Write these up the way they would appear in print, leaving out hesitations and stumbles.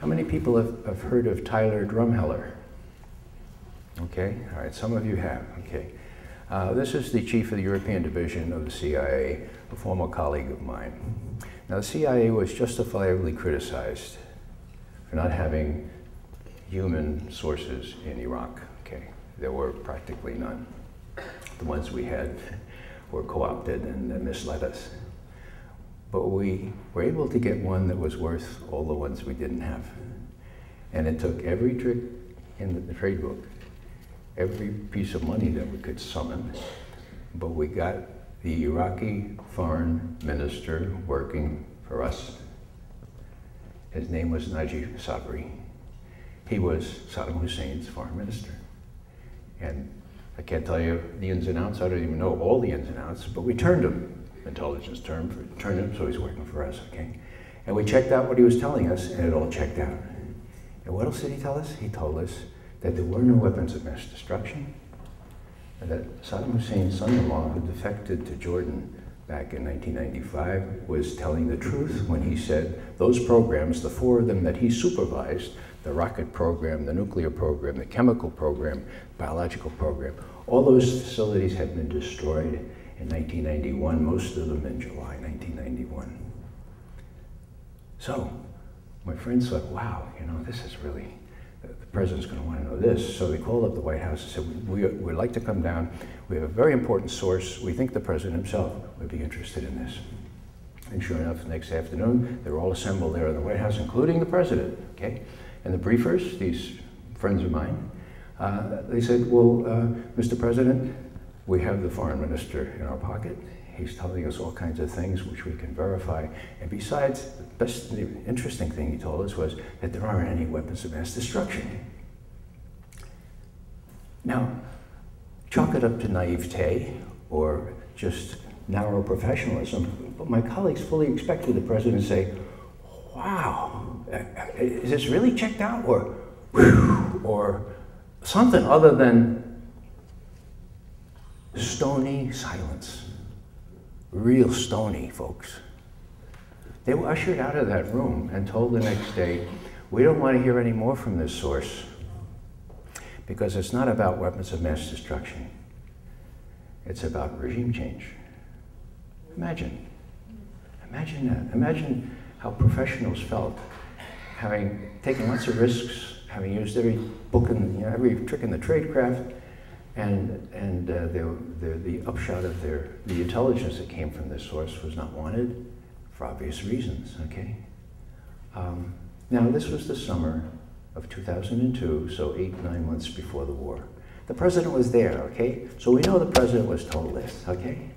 How many people have heard of Tyler Drumheller? Okay, all right, some of you have, okay. This is the chief of the European Division of the CIA, a former colleague of mine. Now, the CIA was justifiably criticized for not having human sources in Iraq, okay? There were practically none. The ones we had were co-opted and misled us. But we were able to get one that was worth all the ones we didn't have. And it took every trick in the trade book, every piece of money that we could summon, but we got the Iraqi foreign minister working for us. His name was Najib Sabri. He was Saddam Hussein's foreign minister. And I can't tell you the ins and outs, I don't even know all the ins and outs, but we turned him, intelligence term, turned him so he's working for us, okay? And we checked out what he was telling us, and it all checked out. And what else did he tell us? He told us that there were no weapons of mass destruction, and that Saddam Hussein's son-in-law, who defected to Jordan back in 1995, was telling the truth when he said those programs, the 4 of them that he supervised, the rocket program, the nuclear program, the chemical program, biological program, all those facilities had been destroyed in 1991, most of them in July 1991. So my friends thought, wow, you know, this is really, the president's going to want to know this. So they called up the White House and said, we'd like to come down. We have a very important source. We think the president himself would be interested in this. And sure enough, the next afternoon, they were all assembled there in the White House, including the president, okay? And the briefers, these friends of mine, they said, well, Mr. President, we have the foreign minister in our pocket. He's telling us all kinds of things which we can verify. And besides, the interesting thing he told us was that there aren't any weapons of mass destruction. Now, chalk it up to naivete or just narrow professionalism, but my colleagues fully expected the president to say, wow, is this really checked out? Or something other than stony silence. Real stony, folks. They were ushered out of that room and told the next day, we don't want to hear any more from this source because it's not about weapons of mass destruction. It's about regime change. Imagine that. Imagine how professionals felt, having taken lots of risks, having used every book and every trick in the tradecraft, and the upshot of the intelligence that came from this source was not wanted for obvious reasons, okay? Now, this was the summer of 2002, so 8-9 months before the war. The president was there, okay? So we know the president was told this, okay?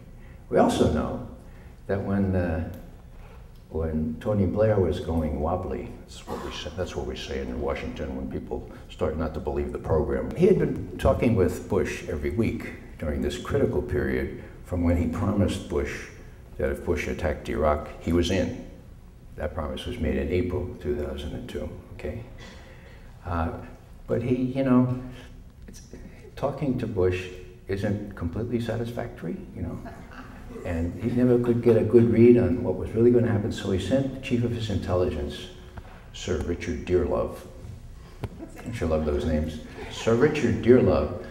We also know that when Tony Blair was going wobbly, that's what we say in Washington when people start not to believe the program. He had been talking with Bush every week during this critical period from when he promised Bush that if Bush attacked Iraq, he was in. That promise was made in April 2002, okay? But he, you know, talking to Bush isn't completely satisfactory, you know? And he never could get a good read on what was really going to happen, so he sent the chief of his intelligence, Sir Richard Dearlove. Don't you love those names? Sir Richard Dearlove,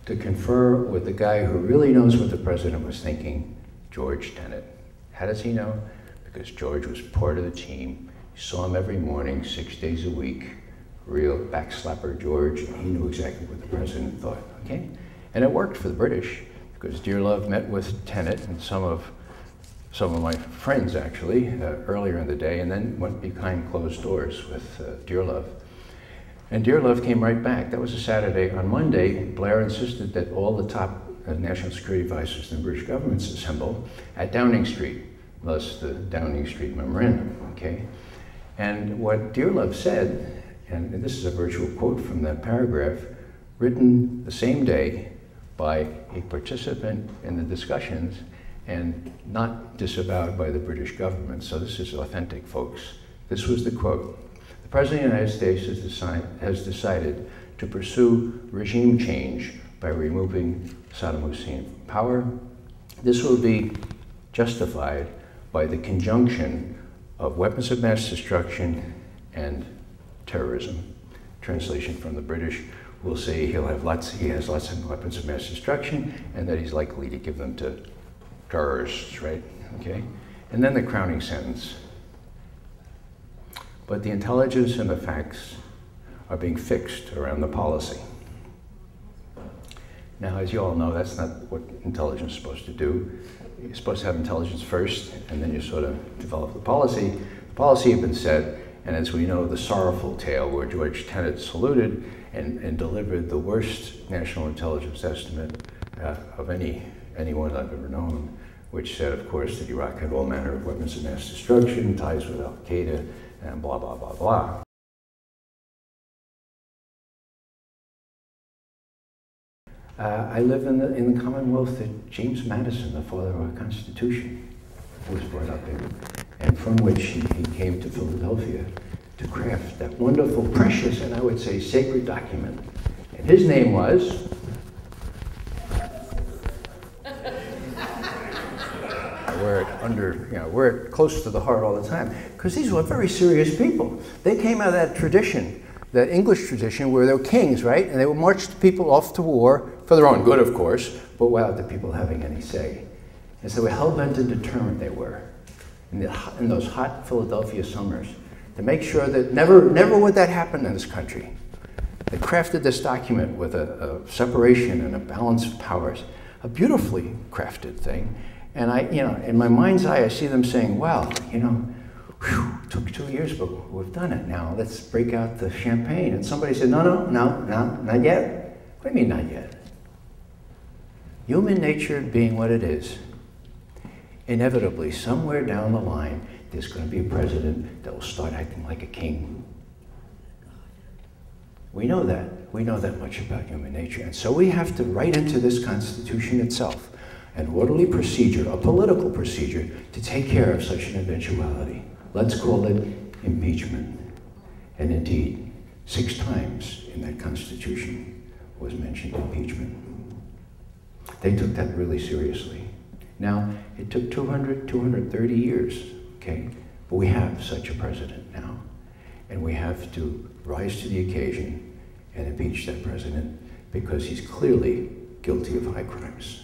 to confer with the guy who really knows what the president was thinking, George Tenet. How does he know? Because George was part of the team. He saw him every morning, 6 days a week. Real backslapper George, and he knew exactly what the president thought, okay? And it worked for the British, because Dearlove met with Tenet and some of my friends, actually, earlier in the day, and then went behind closed doors with Dearlove. And Dearlove came right back. That was a Saturday. On Monday, Blair insisted that all the top national security advisors in the British governments assemble at Downing Street, thus the Downing Street Memorandum, okay? And what Dearlove said, and this is a virtual quote from that paragraph, written the same day by a participant in the discussions and not disavowed by the British government. So this is authentic, folks. This was the quote. The President of the United States has decided to pursue regime change by removing Saddam Hussein from power. This will be justified by the conjunction of weapons of mass destruction and terrorism. Translation from the British will say he has lots of weapons of mass destruction, and that he's likely to give them to terrorists, right? Okay? And then the crowning sentence. But the intelligence and the facts are being fixed around the policy. Now, as you all know, that's not what intelligence is supposed to do. You're supposed to have intelligence first, and then you sort of develop the policy. The policy had been set, and as we know, the sorrowful tale where George Tenet saluted and delivered the worst national intelligence estimate of anyone I've ever known, which said, of course, that Iraq had all manner of weapons of mass destruction, ties with al-Qaeda, and blah, blah, blah, blah. I live in the Commonwealth that James Madison, the father of our Constitution, was brought up in, and from which he came to Philadelphia to craft that wonderful, precious, and I would say sacred document. And his name was... wear it close to the heart all the time, because these were very serious people. They came out of that tradition, that English tradition, where they were kings, right? And they would march the people off to war, for their own good, of course, but without the people having any say. And so hell-bent and determined they were, in those hot Philadelphia summers, to make sure that never would that happen in this country. They crafted this document with a separation and a balance of powers, a beautifully crafted thing. And in my mind's eye, I see them saying, well, whew, it took 2 years, but we've done it now. Let's break out the champagne. And somebody said, no, not yet. What do you mean, not yet? Human nature being what it is, inevitably, somewhere down the line, there's going to be a president that will start acting like a king. We know that. We know that much about human nature. And so we have to write into this Constitution itself an orderly procedure, a political procedure, to take care of such an eventuality. Let's call it impeachment. And indeed, 6 times in that Constitution was mentioned impeachment. They took that really seriously. Now, it took 230 years, okay? But we have such a president now. And we have to rise to the occasion and impeach that president because he's clearly guilty of high crimes.